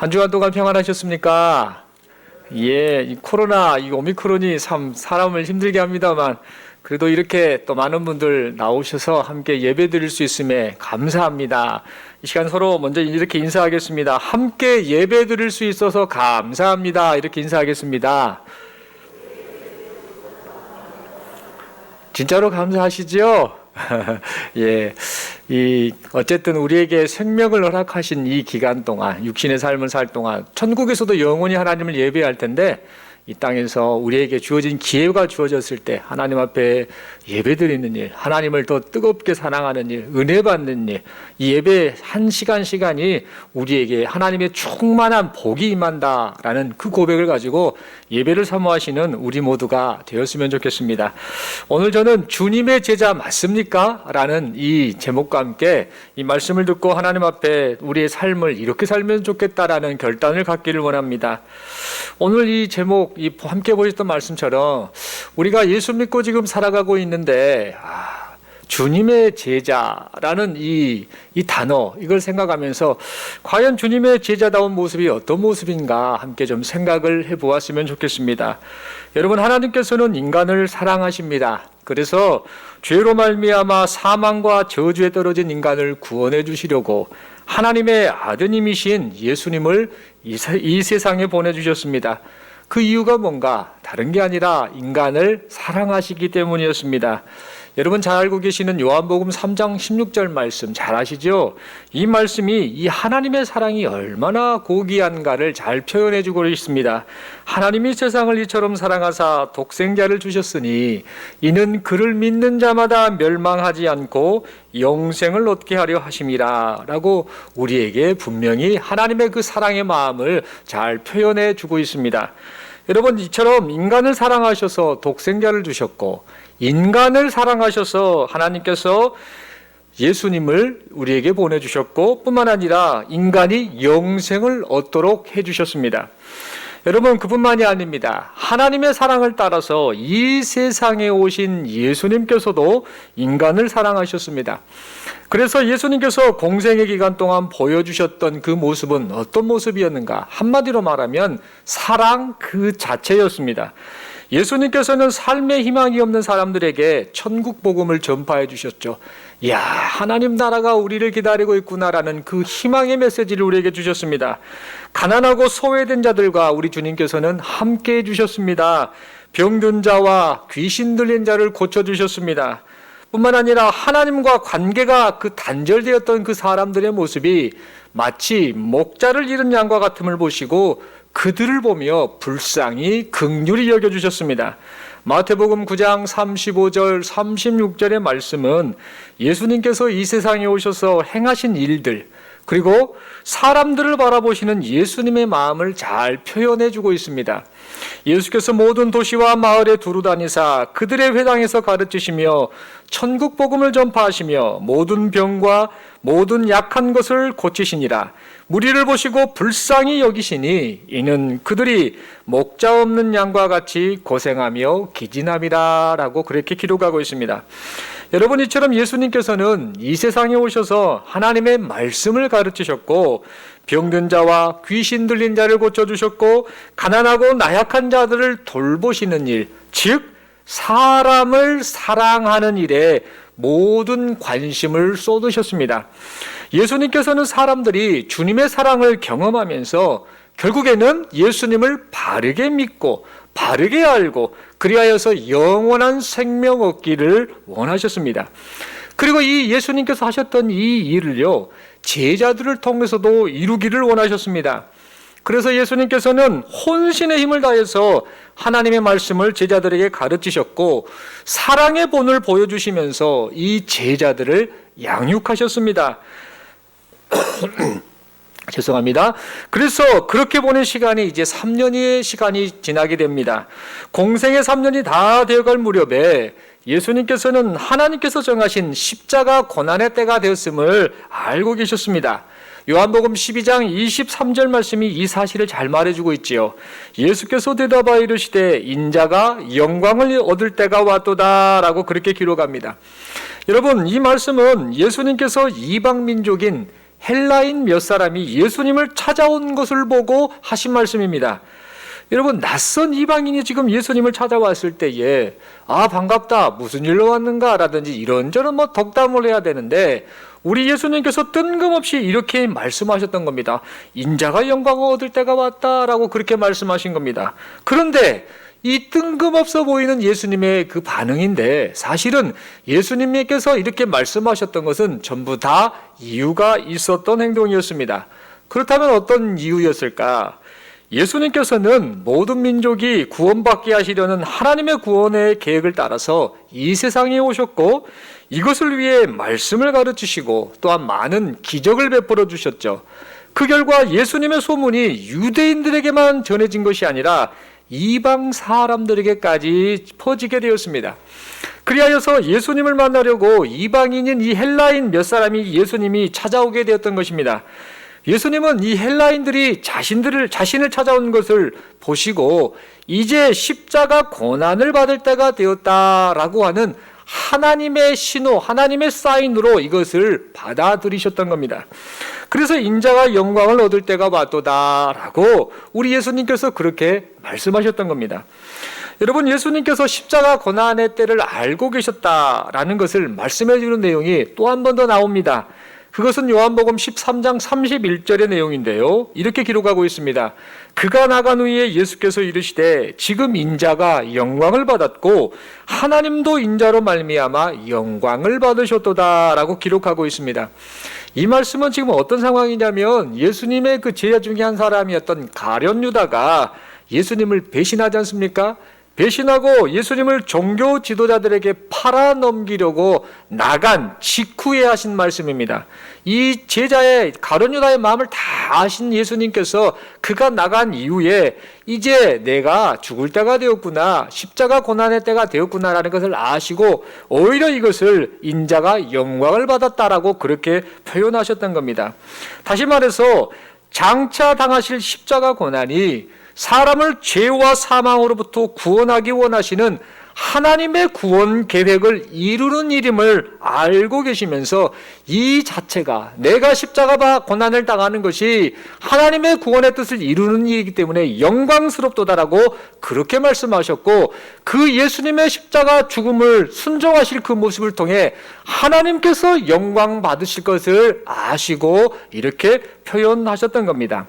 한 주간 동안 평안하셨습니까? 예, 이 코로나, 이 오미크론이 참 사람을 힘들게 합니다만 그래도 이렇게 또 많은 분들 나오셔서 함께 예배 드릴 수 있음에 감사합니다. 이 시간 서로 먼저 이렇게 인사하겠습니다. 함께 예배 드릴 수 있어서 감사합니다. 이렇게 인사하겠습니다. 진짜로 감사하시죠? 예, 어쨌든 우리에게 생명을 허락하신 이 기간 동안, 육신의 삶을 살 동안 천국에서도 영원히 하나님을 예배할 텐데 이 땅에서 우리에게 주어진 기회가 주어졌을 때 하나님 앞에 예배드리는 일, 하나님을 더 뜨겁게 사랑하는 일, 은혜 받는 일, 이 예배 한 시간이 우리에게 하나님의 충만한 복이 임한다라는 그 고백을 가지고 예배를 사모하시는 우리 모두가 되었으면 좋겠습니다. 오늘 저는 주님의 제자 맞습니까? 라는 이 제목과 함께 이 말씀을 듣고 하나님 앞에 우리의 삶을 이렇게 살면 좋겠다라는 결단을 갖기를 원합니다. 오늘 이 제목, 이 함께 보셨던 말씀처럼 우리가 예수 믿고 지금 살아가고 있는데 주님의 제자라는 이 단어, 이걸 생각하면서 과연 주님의 제자다운 모습이 어떤 모습인가 함께 좀 생각을 해보았으면 좋겠습니다. 여러분, 하나님께서는 인간을 사랑하십니다. 그래서 죄로 말미암아 사망과 저주에 떨어진 인간을 구원해 주시려고 하나님의 아드님이신 예수님을 이 세상에 보내주셨습니다. 그 이유가 뭔가 다른 게 아니라 인간을 사랑하시기 때문이었습니다. 여러분 잘 알고 계시는 요한복음 3장 16절 말씀 잘 아시죠? 이 말씀이 이 하나님의 사랑이 얼마나 고귀한가를 잘 표현해 주고 있습니다. 하나님이 세상을 이처럼 사랑하사 독생자를 주셨으니 이는 그를 믿는 자마다 멸망하지 않고 영생을 얻게 하려 하심이라 라고 우리에게 분명히 하나님의 그 사랑의 마음을 잘 표현해 주고 있습니다. 여러분, 이처럼 인간을 사랑하셔서 독생자를 주셨고 인간을 사랑하셔서 하나님께서 예수님을 우리에게 보내주셨고 뿐만 아니라 인간이 영생을 얻도록 해주셨습니다. 여러분, 그뿐만이 아닙니다. 하나님의 사랑을 따라서 이 세상에 오신 예수님께서도 인간을 사랑하셨습니다. 그래서 예수님께서 공생의 기간 동안 보여주셨던 그 모습은 어떤 모습이었는가? 한마디로 말하면 사랑 그 자체였습니다. 예수님께서는 삶의 희망이 없는 사람들에게 천국 복음을 전파해 주셨죠. 이야, 하나님 나라가 우리를 기다리고 있구나라는 그 희망의 메시지를 우리에게 주셨습니다. 가난하고 소외된 자들과 우리 주님께서는 함께 해 주셨습니다. 병든 자와 귀신 들린 자를 고쳐주셨습니다. 뿐만 아니라 하나님과 관계가 그 단절되었던 그 사람들의 모습이 마치 목자를 잃은 양과 같음을 보시고 그들을 보며 불쌍히 긍휼히 여겨주셨습니다. 마태복음 9장 35절 36절의 말씀은 예수님께서 이 세상에 오셔서 행하신 일들, 그리고 사람들을 바라보시는 예수님의 마음을 잘 표현해 주고 있습니다. 예수께서 모든 도시와 마을에 두루 다니사 그들의 회당에서 가르치시며 천국 복음을 전파하시며 모든 병과 모든 약한 것을 고치시니라. 무리를 보시고 불쌍히 여기시니 이는 그들이 목자 없는 양과 같이 고생하며 기진함이라 라고 그렇게 기록하고 있습니다. 여러분, 이처럼 예수님께서는 이 세상에 오셔서 하나님의 말씀을 가르치셨고 병든 자와 귀신 들린 자를 고쳐주셨고 가난하고 나약한 자들을 돌보시는 일, 즉 사람을 사랑하는 일에 모든 관심을 쏟으셨습니다. 예수님께서는 사람들이 주님의 사랑을 경험하면서 결국에는 예수님을 바르게 믿고 바르게 알고 그리하여서 영원한 생명 얻기를 원하셨습니다. 그리고 이 예수님께서 하셨던 이 일을요, 제자들을 통해서도 이루기를 원하셨습니다. 그래서 예수님께서는 혼신의 힘을 다해서 하나님의 말씀을 제자들에게 가르치셨고 사랑의 본을 보여주시면서 이 제자들을 양육하셨습니다. 죄송합니다. 그래서 그렇게 보낸 시간이 이제 3년의 시간이 지나게 됩니다. 공생의 3년이 다 되어갈 무렵에 예수님께서는 하나님께서 정하신 십자가 고난의 때가 되었음을 알고 계셨습니다. 요한복음 12장 23절 말씀이 이 사실을 잘 말해주고 있지요. 예수께서 대답하여 이르시되 인자가 영광을 얻을 때가 왔도다 라고 그렇게 기록합니다. 여러분, 이 말씀은 예수님께서 이방 민족인 헬라인 몇 사람이 예수님을 찾아온 것을 보고 하신 말씀입니다. 여러분, 낯선 이방인이 지금 예수님을 찾아왔을 때에 반갑다, 무슨 일로 왔는가 라든지 이런저런 덕담을 해야 되는데, 우리 예수님께서 뜬금없이 이렇게 말씀하셨던 겁니다. 인자가 영광을 얻을 때가 왔다라고 그렇게 말씀하신 겁니다. 그런데 이 뜬금없어 보이는 예수님의 그 반응인데, 사실은 예수님께서 이렇게 말씀하셨던 것은 전부 다 이유가 있었던 행동이었습니다. 그렇다면 어떤 이유였을까? 예수님께서는 모든 민족이 구원받게 하시려는 하나님의 구원의 계획을 따라서 이 세상에 오셨고, 이것을 위해 말씀을 가르치시고 또한 많은 기적을 베풀어 주셨죠. 그 결과 예수님의 소문이 유대인들에게만 전해진 것이 아니라 이방 사람들에게까지 퍼지게 되었습니다. 그리하여서 예수님을 만나려고 이방인인 이 헬라인 몇 사람이 예수님이 찾아오게 되었던 것입니다. 예수님은 이 헬라인들이 자신을 찾아온 것을 보시고 이제 십자가 고난을 받을 때가 되었다라고 하는 하나님의 신호, 하나님의 사인으로 이것을 받아들이셨던 겁니다. 그래서 인자가 영광을 얻을 때가 왔도다라고 우리 예수님께서 그렇게 말씀하셨던 겁니다. 여러분, 예수님께서 십자가 고난의 때를 알고 계셨다라는 것을 말씀해 주는 내용이 또 한 번 더 나옵니다. 그것은 요한복음 13장 31절의 내용인데요. 이렇게 기록하고 있습니다. 그가 나간 후에 예수께서 이르시되 지금 인자가 영광을 받았고 하나님도 인자로 말미암아 영광을 받으셨도다라고 기록하고 있습니다. 이 말씀은 지금 어떤 상황이냐면 예수님의 그 제자 중에 한 사람이었던 가룟 유다가 예수님을 배신하지 않습니까? 배신하고 예수님을 종교 지도자들에게 팔아넘기려고 나간 직후에 하신 말씀입니다. 이 제자의 가룟 유다의 마음을 다 아신 예수님께서 그가 나간 이후에 이제 내가 죽을 때가 되었구나, 십자가 고난의 때가 되었구나라는 것을 아시고 오히려 이것을 인자가 영광을 받았다라고 그렇게 표현하셨던 겁니다. 다시 말해서 장차 당하실 십자가 고난이 사람을 죄와 사망으로부터 구원하기 원하시는 하나님의 구원 계획을 이루는 일임을 알고 계시면서 이 자체가 내가 십자가 고난을 당하는 것이 하나님의 구원의 뜻을 이루는 일이기 때문에 영광스럽도다라고 그렇게 말씀하셨고, 그 예수님의 십자가 죽음을 순종하실 그 모습을 통해 하나님께서 영광 받으실 것을 아시고 이렇게 표현하셨던 겁니다.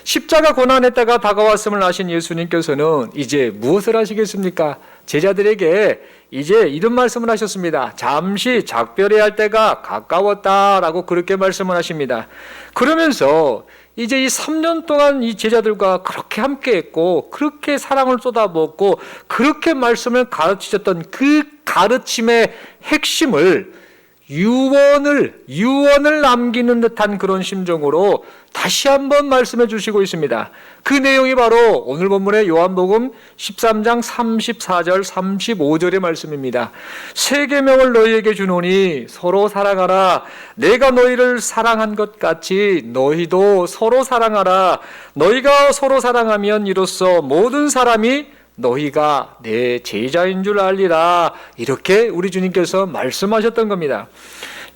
십자가 고난의 때가 다가왔음을 아신 예수님께서는 이제 무엇을 하시겠습니까? 제자들에게 이제 이런 말씀을 하셨습니다. 잠시 작별해야 할 때가 가까웠다라고 그렇게 말씀을 하십니다. 그러면서 이제 이 3년 동안 이 제자들과 그렇게 함께했고 그렇게 사랑을 쏟아부었고 그렇게 말씀을 가르치셨던 그 가르침의 핵심을 유언을 남기는 듯한 그런 심정으로 다시 한번 말씀해 주시고 있습니다. 그 내용이 바로 오늘 본문의 요한복음 13장 34절 35절의 말씀입니다. 새 계명을 너희에게 주노니 서로 사랑하라. 내가 너희를 사랑한 것 같이 너희도 서로 사랑하라. 너희가 서로 사랑하면 이로써 모든 사람이 너희가 내 제자인 줄 알리라. 이렇게 우리 주님께서 말씀하셨던 겁니다.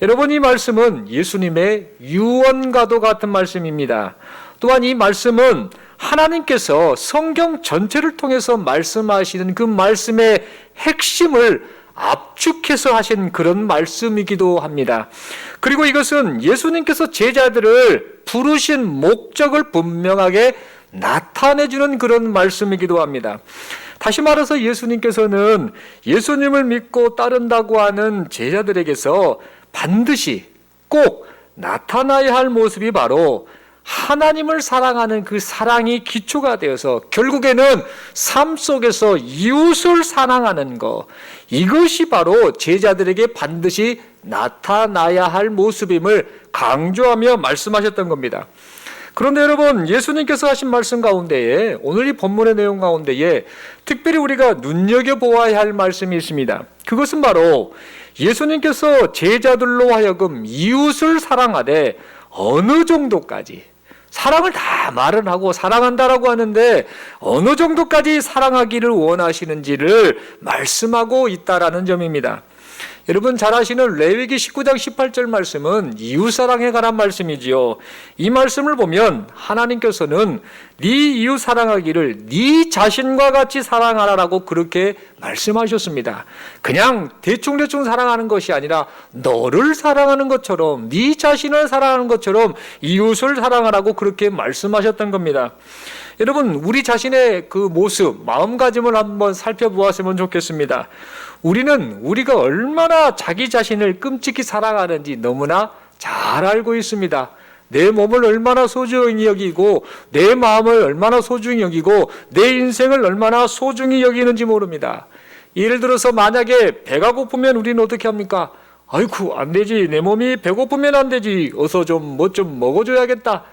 여러분, 이 말씀은 예수님의 유언과도 같은 말씀입니다. 또한 이 말씀은 하나님께서 성경 전체를 통해서 말씀하시는 그 말씀의 핵심을 압축해서 하신 그런 말씀이기도 합니다. 그리고 이것은 예수님께서 제자들을 부르신 목적을 분명하게 나타내주는 그런 말씀이기도 합니다. 다시 말해서 예수님께서는 예수님을 믿고 따른다고 하는 제자들에게서 반드시 꼭 나타나야 할 모습이 바로 하나님을 사랑하는 그 사랑이 기초가 되어서 결국에는 삶 속에서 이웃을 사랑하는 것, 이것이 바로 제자들에게 반드시 나타나야 할 모습임을 강조하며 말씀하셨던 겁니다. 그런데 여러분, 예수님께서 하신 말씀 가운데에 오늘 이 본문의 내용 가운데에 특별히 우리가 눈여겨보아야 할 말씀이 있습니다. 그것은 바로 예수님께서 제자들로 하여금 이웃을 사랑하되 어느 정도까지, 사랑을 다 말은 하고 사랑한다라고 하는데 어느 정도까지 사랑하기를 원하시는지를 말씀하고 있다라는 점입니다. 여러분 잘 아시는 레위기 19장 18절 말씀은 이웃사랑에 관한 말씀이지요. 이 말씀을 보면 하나님께서는 네 이웃 사랑하기를 네 자신과 같이 사랑하라라고 그렇게 말씀하셨습니다. 그냥 대충대충 사랑하는 것이 아니라 너를 사랑하는 것처럼, 네 자신을 사랑하는 것처럼 이웃을 사랑하라고 그렇게 말씀하셨던 겁니다. 여러분 우리 자신의 그 모습, 마음가짐을 한번 살펴보았으면 좋겠습니다. 우리는 우리가 얼마나 자기 자신을 끔찍히 사랑하는지 너무나 잘 알고 있습니다. 내 몸을 얼마나 소중히 여기고 내 마음을 얼마나 소중히 여기고 내 인생을 얼마나 소중히 여기는지 모릅니다. 예를 들어서 만약에 배가 고프면 우리는 어떻게 합니까? 아이쿠 안 되지, 내 몸이 배고프면 안 되지, 어서 좀 뭐 좀 먹어줘야겠다.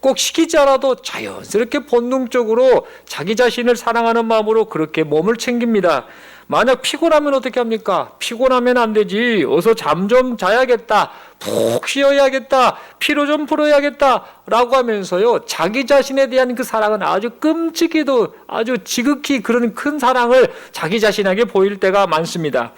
꼭 시키지 않아도 자연스럽게 본능적으로 자기 자신을 사랑하는 마음으로 그렇게 몸을 챙깁니다. 만약 피곤하면 어떻게 합니까? 피곤하면 안 되지, 어서 잠 좀 자야겠다, 푹 쉬어야겠다, 피로 좀 풀어야겠다 라고 하면서요, 자기 자신에 대한 그 사랑은 아주 끔찍히도 아주 지극히 그런 큰 사랑을 자기 자신에게 보일 때가 많습니다.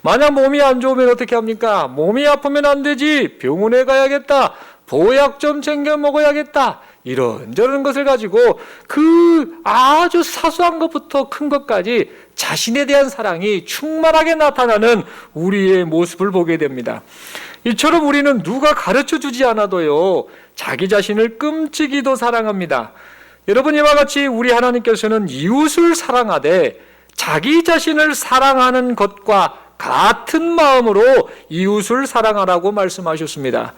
만약 몸이 안 좋으면 어떻게 합니까? 몸이 아프면 안 되지, 병원에 가야겠다, 보약 좀 챙겨 먹어야겠다, 이런저런 것을 가지고 그 아주 사소한 것부터 큰 것까지 자신에 대한 사랑이 충만하게 나타나는 우리의 모습을 보게 됩니다. 이처럼 우리는 누가 가르쳐 주지 않아도요, 자기 자신을 끔찍이도 사랑합니다. 여러분 이와 같이 우리 하나님께서는 이웃을 사랑하되 자기 자신을 사랑하는 것과 같은 마음으로 이웃을 사랑하라고 말씀하셨습니다.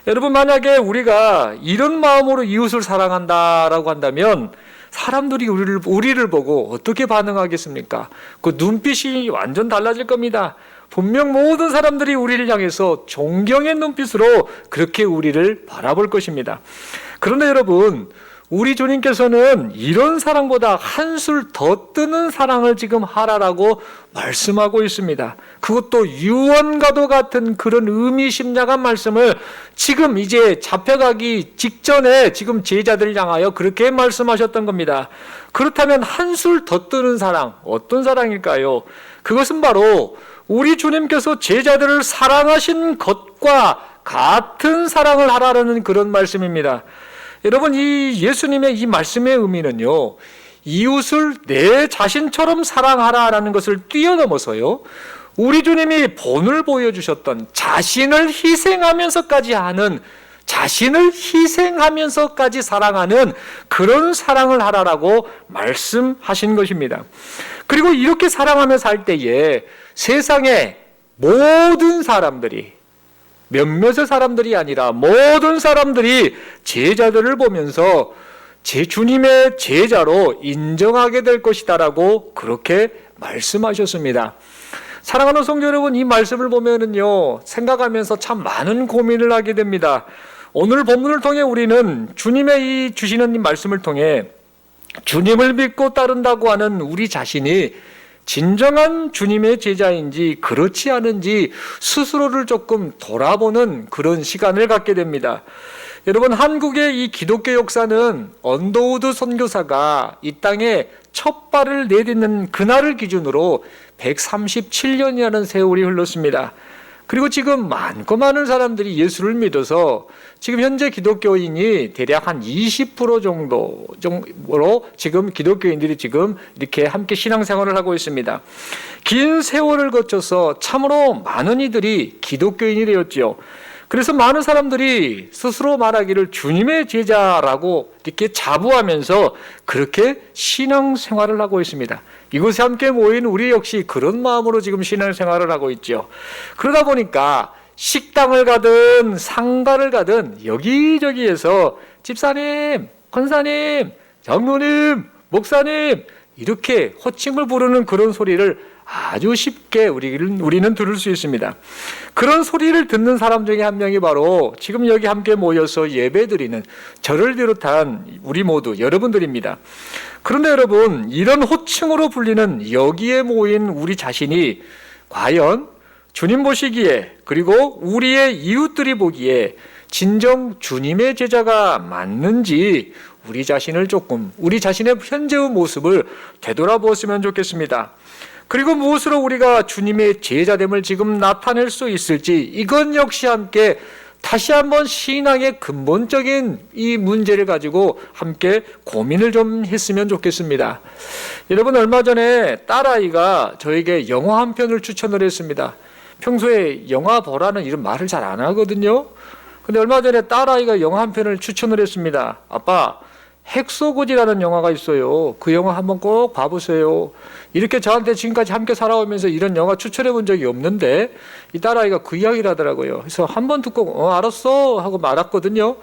여러분 만약에 우리가 이런 마음으로 이웃을 사랑한다라고 한다면 사람들이 우리를 보고 어떻게 반응하겠습니까? 그 눈빛이 완전 달라질 겁니다. 분명 모든 사람들이 우리를 향해서 존경의 눈빛으로 그렇게 우리를 바라볼 것입니다. 그런데 여러분, 우리 주님께서는 이런 사랑보다 한술 더 뜨는 사랑을 지금 하라라고 말씀하고 있습니다. 그것도 유언과도 같은 그런 의미심장한 말씀을 지금 이제 잡혀가기 직전에 지금 제자들을 향하여 그렇게 말씀하셨던 겁니다. 그렇다면 한술 더 뜨는 사랑, 어떤 사랑일까요? 그것은 바로 우리 주님께서 제자들을 사랑하신 것과 같은 사랑을 하라는 그런 말씀입니다. 여러분 이 예수님의 이 말씀의 의미는요, 이웃을 내 자신처럼 사랑하라라는 것을 뛰어넘어서요, 우리 주님이 본을 보여주셨던 자신을 희생하면서까지 하는, 자신을 희생하면서까지 사랑하는 그런 사랑을 하라라고 말씀하신 것입니다. 그리고 이렇게 사랑하며 살 때에 세상의 모든 사람들이, 몇몇의 사람들이 아니라 모든 사람들이 제자들을 보면서 제 주님의 제자로 인정하게 될 것이다라고 그렇게 말씀하셨습니다. 사랑하는 성도 여러분, 이 말씀을 보면은요, 생각하면서 참 많은 고민을 하게 됩니다. 오늘 본문을 통해 우리는 주님의 이 주시는 이 말씀을 통해 주님을 믿고 따른다고 하는 우리 자신이 진정한 주님의 제자인지 그렇지 않은지 스스로를 조금 돌아보는 그런 시간을 갖게 됩니다. 여러분, 한국의 이 기독교 역사는 언더우드 선교사가 이 땅에 첫 발을 내딛는 그날을 기준으로 137년이라는 세월이 흘렀습니다. 그리고 지금 많고 많은 사람들이 예수를 믿어서 지금 현재 기독교인이 대략 한 20% 정도로 지금 기독교인들이 지금 이렇게 함께 신앙생활을 하고 있습니다. 긴 세월을 거쳐서 참으로 많은 이들이 기독교인이 되었지요. 그래서 많은 사람들이 스스로 말하기를 주님의 제자라고 이렇게 자부하면서 그렇게 신앙생활을 하고 있습니다. 이곳에 함께 모인 우리 역시 그런 마음으로 지금 신앙생활을 하고 있죠. 그러다 보니까 식당을 가든 상가를 가든 여기저기에서 집사님, 권사님, 장로님, 목사님 이렇게 호칭을 부르는 그런 소리를 아주 쉽게 우리는 들을 수 있습니다. 그런 소리를 듣는 사람 중에 한 명이 바로 지금 여기 함께 모여서 예배드리는 저를 비롯한 우리 모두 여러분들입니다. 그런데 여러분, 이런 호칭으로 불리는 여기에 모인 우리 자신이 과연 주님 보시기에, 그리고 우리의 이웃들이 보기에 진정 주님의 제자가 맞는지 우리 자신의 현재의 모습을 되돌아보았으면 좋겠습니다. 그리고 무엇으로 우리가 주님의 제자됨을 지금 나타낼 수 있을지, 이건 역시 함께 다시 한번 신앙의 근본적인 이 문제를 가지고 함께 고민을 좀 했으면 좋겠습니다. 여러분, 얼마 전에 딸아이가 저에게 영화 한 편을 추천을 했습니다. 평소에 영화 보라는 이런 말을 잘 안 하거든요. 근데 얼마 전에 딸아이가 영화 한 편을 추천을 했습니다. 아빠, 핵소고지라는 영화가 있어요. 그 영화 한번 꼭 봐보세요. 이렇게 저한테 지금까지 함께 살아오면서 이런 영화 추천해 본 적이 없는데 이 딸아이가 그 이야기를 하더라고요. 그래서 한번 듣고 알았어 하고 말았거든요.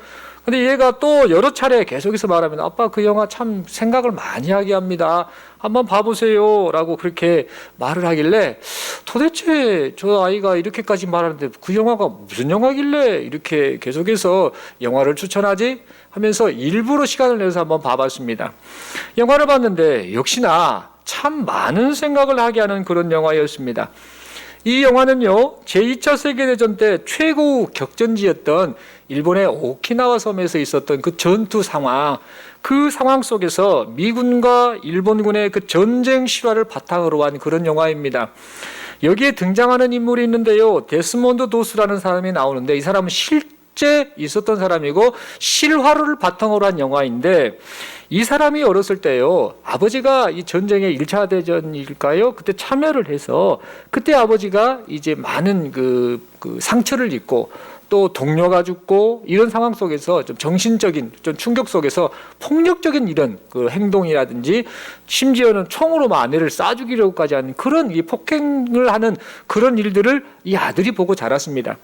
근데 얘가 또 여러 차례 계속해서 말하면 아빠 그 영화 참 생각을 많이 하게 합니다. 한번 봐보세요 라고 그렇게 말을 하길래 도대체 저 아이가 이렇게까지 말하는데 그 영화가 무슨 영화길래 이렇게 계속해서 영화를 추천하지? 하면서 일부러 시간을 내서 한번 봐봤습니다. 영화를 봤는데 역시나 참 많은 생각을 하게 하는 그런 영화였습니다. 이 영화는요, 제2차 세계대전 때 최고 격전지였던 일본의 오키나와 섬에서 있었던 그 전투 상황, 그 상황 속에서 미군과 일본군의 그 전쟁 실화를 바탕으로 한 그런 영화입니다. 여기에 등장하는 인물이 있는데요, 데스몬드 도스라는 사람이 나오는데 이 사람은 실제 있었던 사람이고 실화를 바탕으로 한 영화인데, 이 사람이 어렸을 때요, 아버지가 이 전쟁의 1차 대전일까요? 그때 참여를 해서 그때 아버지가 이제 많은 그 상처를 입고 또 동료가 죽고 이런 상황 속에서 좀 정신적인 좀 충격 속에서 폭력적인 이런 그 행동이라든지 심지어는 총으로 아내를 쏴 죽이려고까지 하는 그런 이 폭행을 하는 그런 일들을 이 아들이 보고 자랐습니다.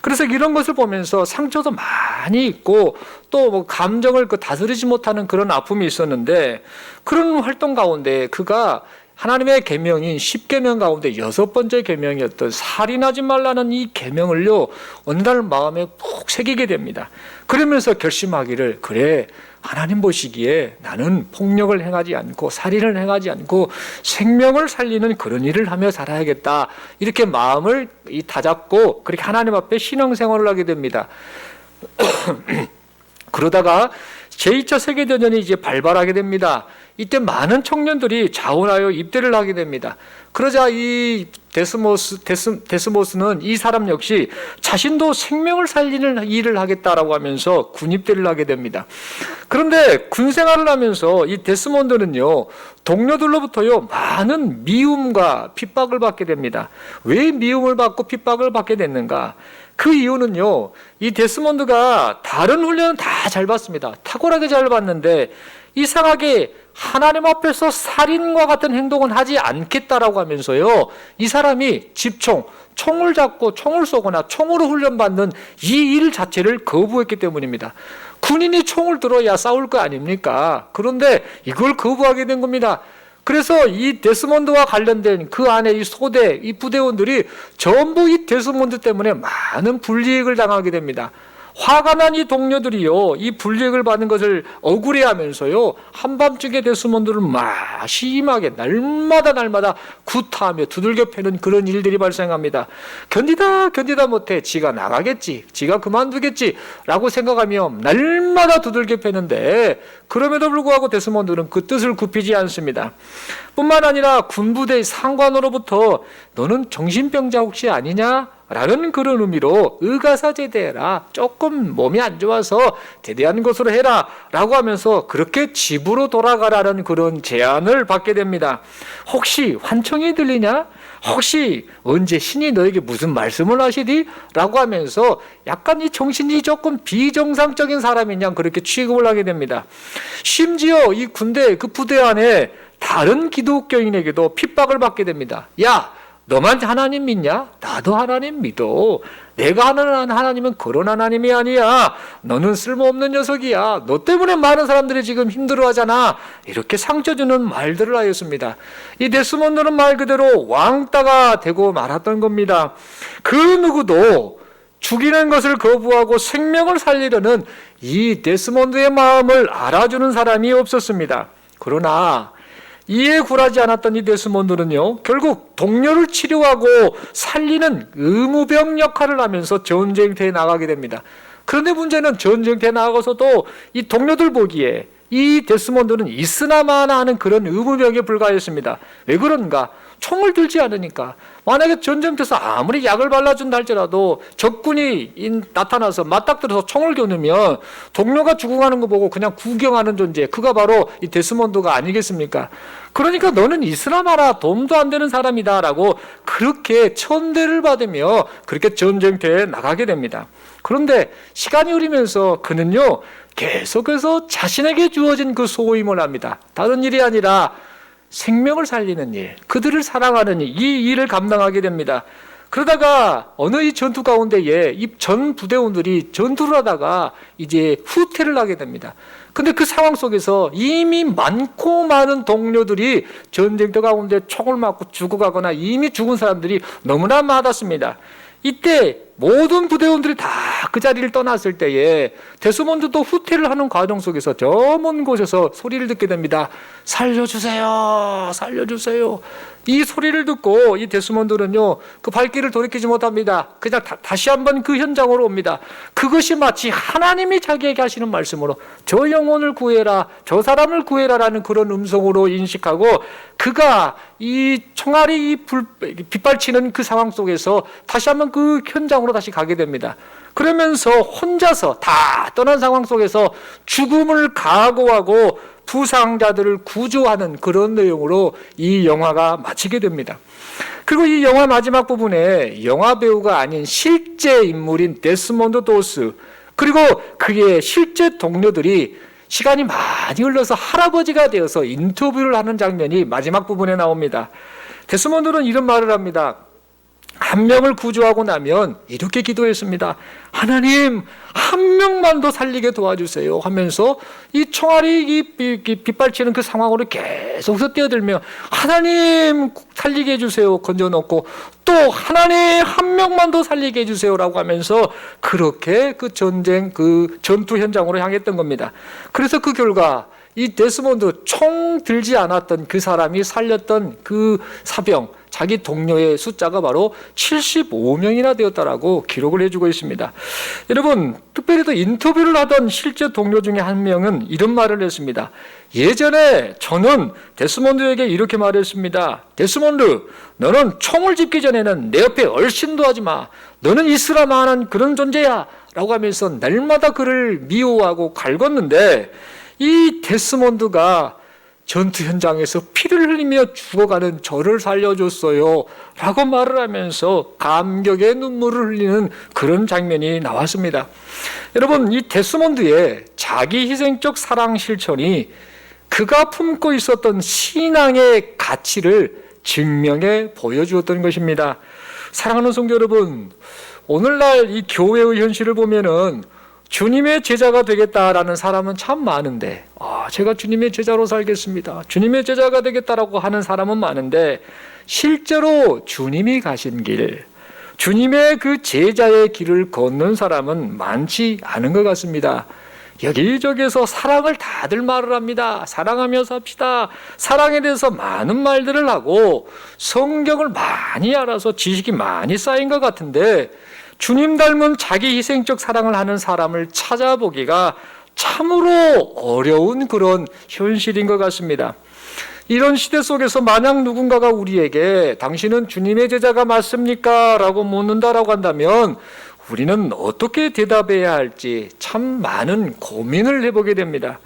그래서 이런 것을 보면서 상처도 많이 있고 또 뭐 감정을 다스리지 못하는 그런 아픔이 있었는데, 그런 활동 가운데 그가 하나님의 계명인 10계명 가운데 6번째 계명이었던 살인하지 말라는 이 계명을요, 어느 날 마음에 푹 새기게 됩니다. 그러면서 결심하기를, 그래, 하나님 보시기에 나는 폭력을 행하지 않고 살인을 행하지 않고 생명을 살리는 그런 일을 하며 살아야겠다, 이렇게 마음을 다잡고 그렇게 하나님 앞에 신앙생활을 하게 됩니다. 그러다가 제2차 세계대전이 이제 발발하게 됩니다. 이때 많은 청년들이 자원하여 입대를 하게 됩니다. 그러자 이 데스모스는 이 사람 역시 자신도 생명을 살리는 일을 하겠다라고 하면서 군입대를 하게 됩니다. 그런데 군 생활을 하면서 이 데스몬드는요, 동료들로부터요 많은 미움과 핍박을 받게 됩니다. 왜 미움을 받고 핍박을 받게 됐는가? 그 이유는요, 이 데스몬드가 다른 훈련은 다 잘 받습니다. 탁월하게 잘 받는데 이상하게 하나님 앞에서 살인과 같은 행동은 하지 않겠다라고 하면서요, 이 사람이 총을 잡고 총을 쏘거나 총으로 훈련받는 이 일 자체를 거부했기 때문입니다. 군인이 총을 들어야 싸울 거 아닙니까? 그런데 이걸 거부하게 된 겁니다. 그래서 이 데스몬드와 관련된 그 안에 이 소대, 이 부대원들이 전부 이 데스몬드 때문에 많은 불이익을 당하게 됩니다. 화가 난 이 동료들이요, 이 불이익을 받는 것을 억울해하면서요, 한밤중에 데스몬드를 심하게 날마다 구타하며 두들겨 패는 그런 일들이 발생합니다. 견디다 못해 지가 나가겠지, 지가 그만두겠지 라고 생각하며 날마다 두들겨 패는데, 그럼에도 불구하고 데스몬드는 그 뜻을 굽히지 않습니다. 뿐만 아니라 군부대의 상관으로부터 너는 정신병자 혹시 아니냐? 라는 그런 의미로 의가사 제대해라, 조금 몸이 안 좋아서 제대한 것으로 해라 라고 하면서 그렇게 집으로 돌아가라는 그런 제안을 받게 됩니다. 혹시 환청이 들리냐? 혹시 언제 신이 너에게 무슨 말씀을 하시디? 라고 하면서 약간 이 정신이 조금 비정상적인 사람이냐 그렇게 취급을 하게 됩니다. 심지어 이 군대 그 부대 안에 다른 기독교인에게도 핍박을 받게 됩니다. 야, 너만 하나님 믿냐? 나도 하나님 믿어. 내가 하는 하나님은 그런 하나님이 아니야. 너는 쓸모없는 녀석이야. 너 때문에 많은 사람들이 지금 힘들어하잖아. 이렇게 상처 주는 말들을 하였습니다. 이 데스몬드는 말 그대로 왕따가 되고 말았던 겁니다. 그 누구도 죽이는 것을 거부하고 생명을 살리려는 이 데스몬드의 마음을 알아주는 사람이 없었습니다. 그러나 이에 굴하지 않았던 이 데스몬드는요, 결국 동료를 치료하고 살리는 의무병 역할을 하면서 전쟁터에 나가게 됩니다. 그런데 문제는 전쟁터에 나가서도 이 동료들 보기에 이 데스몬드는 있으나마나 하는 그런 의무병에 불과했습니다. 왜 그런가? 총을 들지 않으니까. 만약에 전쟁터에서 아무리 약을 발라준다 할지라도 적군이 나타나서 맞닥뜨려서 총을 겨누면 동료가 죽어가는 거 보고 그냥 구경하는 존재, 그가 바로 이 데스몬드가 아니겠습니까? 그러니까 너는 이스라마라 도움도 안 되는 사람이다라고 그렇게 천대를 받으며 그렇게 전쟁터에 나가게 됩니다. 그런데 시간이 흐르면서 그는요 계속해서 자신에게 주어진 그 소임을 합니다. 다른 일이 아니라 생명을 살리는 일, 그들을 사랑하는 일, 이 일을 감당하게 됩니다. 그러다가 어느 이 전투 가운데에 이 전 부대원들이 전투를 하다가 이제 후퇴를 하게 됩니다. 근데 그 상황 속에서 이미 많고 많은 동료들이 전쟁터 가운데 총을 맞고 죽어가거나 이미 죽은 사람들이 너무나 많았습니다. 이때 모든 부대원들이 다 그 자리를 떠났을 때에 데스몬드도 후퇴를 하는 과정 속에서 저 먼 곳에서 소리를 듣게 됩니다. 살려주세요, 살려주세요. 이 소리를 듣고 이 데스몬드는요 그 발길을 돌이키지 못합니다. 그냥 다시 한번 그 현장으로 옵니다. 그것이 마치 하나님이 자기에게 하시는 말씀으로 저 영혼을 구해라, 저 사람을 구해라라는 그런 음성으로 인식하고 그가 이 총알이 빗발치는 그 상황 속에서 다시 한번 그 현장으로 다시 가게 됩니다. 그러면서 혼자서 다 떠난 상황 속에서 죽음을 각오하고 부상자들을 구조하는 그런 내용으로 이 영화가 마치게 됩니다. 그리고 이 영화 마지막 부분에 영화 배우가 아닌 실제 인물인 데스몬드 도스 그리고 그의 실제 동료들이 시간이 많이 흘러서 할아버지가 되어서 인터뷰를 하는 장면이 마지막 부분에 나옵니다. 데스몬드는 이런 말을 합니다. 한 명을 구조하고 나면 이렇게 기도했습니다. 하나님, 한 명만 더 살리게 도와주세요 하면서 이 총알이 빗발치는 그 상황으로 계속해서 뛰어들며 하나님 살리게 해주세요 건져놓고 또 하나님 한 명만 더 살리게 해주세요라고 하면서 그렇게 그 전쟁 그 전투 현장으로 향했던 겁니다. 그래서 그 결과 이 데스몬드 총 들지 않았던 그 사람이 살렸던 그 사병 자기 동료의 숫자가 바로 75명이나 되었다라고 기록을 해주고 있습니다. 여러분 특별히 또 인터뷰를 하던 실제 동료 중에 한 명은 이런 말을 했습니다. 예전에 저는 데스몬드에게 이렇게 말했습니다. 데스몬드, 너는 총을 짚기 전에는 내 옆에 얼씬도 하지 마. 너는 이스라마는 그런 존재야 라고 하면서 날마다 그를 미워하고 갈궜는데 이 데스몬드가 전투 현장에서 피를 흘리며 죽어가는 저를 살려줬어요 라고 말을 하면서 감격의 눈물을 흘리는 그런 장면이 나왔습니다. 여러분 이 데스몬드의 자기 희생적 사랑 실천이 그가 품고 있었던 신앙의 가치를 증명해 보여주었던 것입니다. 사랑하는 성도 여러분, 오늘날 이 교회의 현실을 보면은 주님의 제자가 되겠다라는 사람은 참 많은데 제가 주님의 제자로 살겠습니다. 주님의 제자가 되겠다라고 하는 사람은 많은데 실제로 주님이 가신 길, 주님의 그 제자의 길을 걷는 사람은 많지 않은 것 같습니다. 여기저기서 사랑을 다들 말을 합니다. 사랑하며 삽시다. 사랑에 대해서 많은 말들을 하고 성경을 많이 알아서 지식이 많이 쌓인 것 같은데 주님 닮은 자기 희생적 사랑을 하는 사람을 찾아보기가 참으로 어려운 그런 현실인 것 같습니다. 이런 시대 속에서 만약 누군가가 우리에게 당신은 주님의 제자가 맞습니까? 라고 묻는다라고 한다면 우리는 어떻게 대답해야 할지 참 많은 고민을 해보게 됩니다.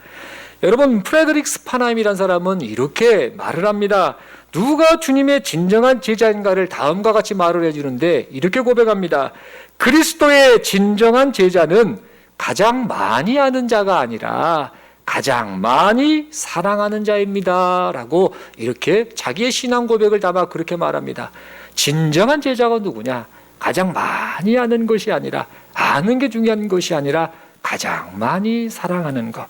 여러분 프레드릭 스파나임이라는 사람은 이렇게 말을 합니다. 누가 주님의 진정한 제자인가를 다음과 같이 말을 해주는데 이렇게 고백합니다. 그리스도의 진정한 제자는 가장 많이 아는 자가 아니라 가장 많이 사랑하는 자입니다 라고 이렇게 자기의 신앙 고백을 담아 그렇게 말합니다. 진정한 제자가 누구냐? 가장 많이 아는 것이 아니라 아는 게 중요한 것이 아니라 가장 많이 사랑하는 것.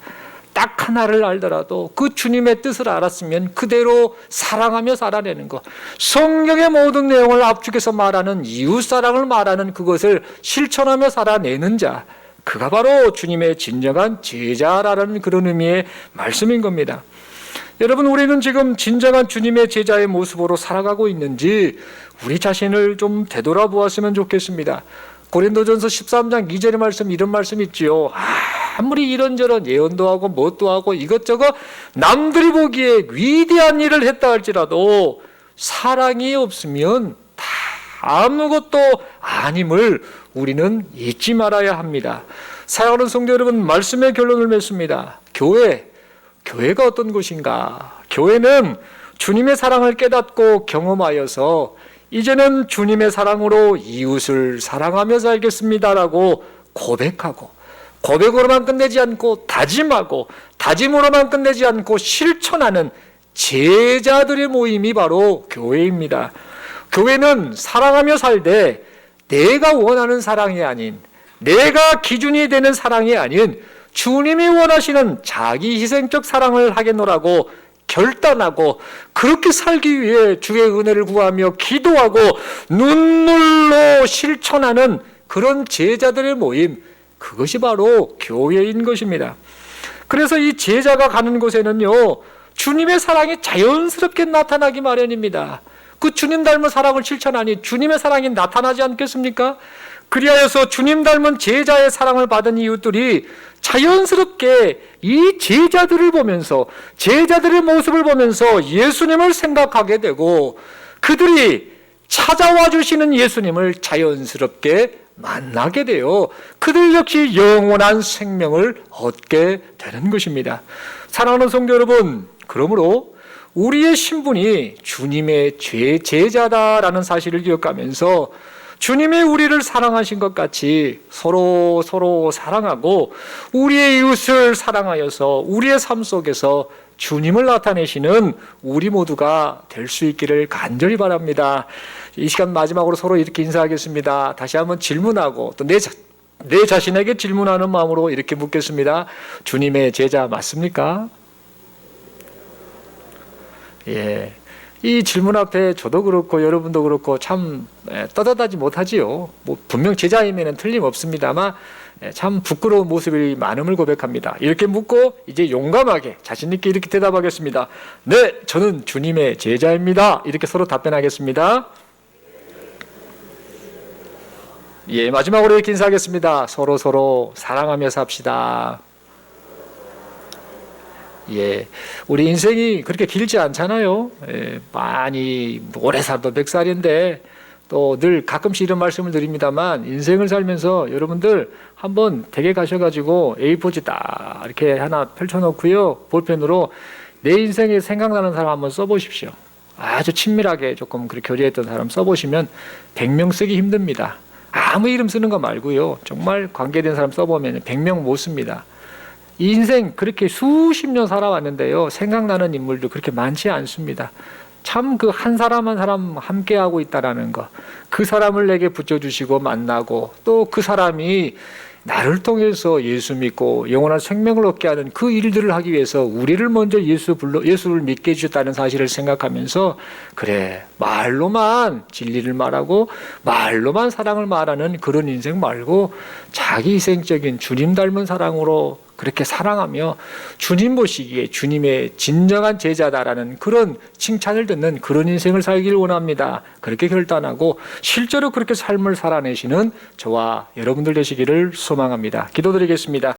딱 하나를 알더라도 그 주님의 뜻을 알았으면 그대로 사랑하며 살아내는 것. 성경의 모든 내용을 압축해서 말하는 이웃사랑을 말하는 그것을 실천하며 살아내는 자, 그가 바로 주님의 진정한 제자라는 그런 의미의 말씀인 겁니다. 여러분 우리는 지금 진정한 주님의 제자의 모습으로 살아가고 있는지 우리 자신을 좀 되돌아보았으면 좋겠습니다. 고린도전서 13장 2절의 말씀 이런 말씀 있지요. 아무리 이런저런 예언도 하고 뭣도 하고 이것저것 남들이 보기에 위대한 일을 했다 할지라도 사랑이 없으면 다 아무것도 아님을 우리는 잊지 말아야 합니다. 사랑하는 성도 여러분, 말씀의 결론을 맺습니다. 교회가 어떤 곳인가? 교회는 주님의 사랑을 깨닫고 경험하여서 이제는 주님의 사랑으로 이웃을 사랑하며 살겠습니다라고 고백하고, 고백으로만 끝내지 않고 다짐하고, 다짐으로만 끝내지 않고 실천하는 제자들의 모임이 바로 교회입니다. 교회는 사랑하며 살되 내가 원하는 사랑이 아닌, 내가 기준이 되는 사랑이 아닌 주님이 원하시는 자기 희생적 사랑을 하겠노라고 결단하고, 그렇게 살기 위해 주의 은혜를 구하며 기도하고 눈물로 실천하는 그런 제자들의 모임, 그것이 바로 교회인 것입니다. 그래서 이 제자가 가는 곳에는요, 주님의 사랑이 자연스럽게 나타나기 마련입니다. 그 주님 닮은 사랑을 실천하니 주님의 사랑이 나타나지 않겠습니까? 그리하여서 주님 닮은 제자의 사랑을 받은 이웃들이 자연스럽게 이 제자들을 보면서, 제자들의 모습을 보면서 예수님을 생각하게 되고, 그들이 찾아와 주시는 예수님을 자연스럽게 만나게 되어 그들 역시 영원한 생명을 얻게 되는 것입니다. 사랑하는 성도 여러분, 그러므로 우리의 신분이 주님의 제자다라는 사실을 기억하면서 주님이 우리를 사랑하신 것 같이 서로 사랑하고 우리의 이웃을 사랑하여서 우리의 삶 속에서 주님을 나타내시는 우리 모두가 될 수 있기를 간절히 바랍니다. 이 시간 마지막으로 서로 이렇게 인사하겠습니다. 다시 한번 질문하고 또 내 자신에게 질문하는 마음으로 이렇게 묻겠습니다. 주님의 제자 맞습니까? 예. 이 질문 앞에 저도 그렇고 여러분도 그렇고 참 떠다다지 못하지요. 뭐 분명 제자이면 틀림없습니다만 참 부끄러운 모습이 많음을 고백합니다. 이렇게 묻고 이제 용감하게 자신 있게 이렇게 대답하겠습니다. 네, 저는 주님의 제자입니다. 이렇게 서로 답변하겠습니다. 예, 마지막으로 이렇게 인사하겠습니다. 서로 사랑하며 삽시다. 예, 우리 인생이 그렇게 길지 않잖아요. 예, 많이 오래 살도 100살인데 또 늘 가끔씩 이런 말씀을 드립니다만, 인생을 살면서 여러분들 한번 댁에 가셔가지고 A4지 딱 이렇게 하나 펼쳐놓고요, 볼펜으로 내 인생에 생각나는 사람 한번 써보십시오. 아주 친밀하게 조금 그렇게 교제했던 사람 써보시면 100명 쓰기 힘듭니다. 아무 이름 쓰는 거 말고요, 정말 관계된 사람 써보면 100명 못 씁니다. 인생 그렇게 수십 년 살아왔는데요, 생각나는 인물도 그렇게 많지 않습니다. 참 그 한 사람 한 사람 함께하고 있다라는 거, 그 사람을 내게 붙여주시고 만나고 또 그 사람이 나를 통해서 예수 믿고 영원한 생명을 얻게 하는 그 일들을 하기 위해서 우리를 먼저 예수를 믿게 해주셨다는 사실을 생각하면서, 그래, 말로만 진리를 말하고 말로만 사랑을 말하는 그런 인생 말고 자기 희생적인 주님 닮은 사랑으로 그렇게 사랑하며 주님 보시기에 주님의 진정한 제자다라는 그런 칭찬을 듣는 그런 인생을 살기를 원합니다. 그렇게 결단하고 실제로 그렇게 삶을 살아내시는 저와 여러분들 되시기를 소망합니다. 기도드리겠습니다.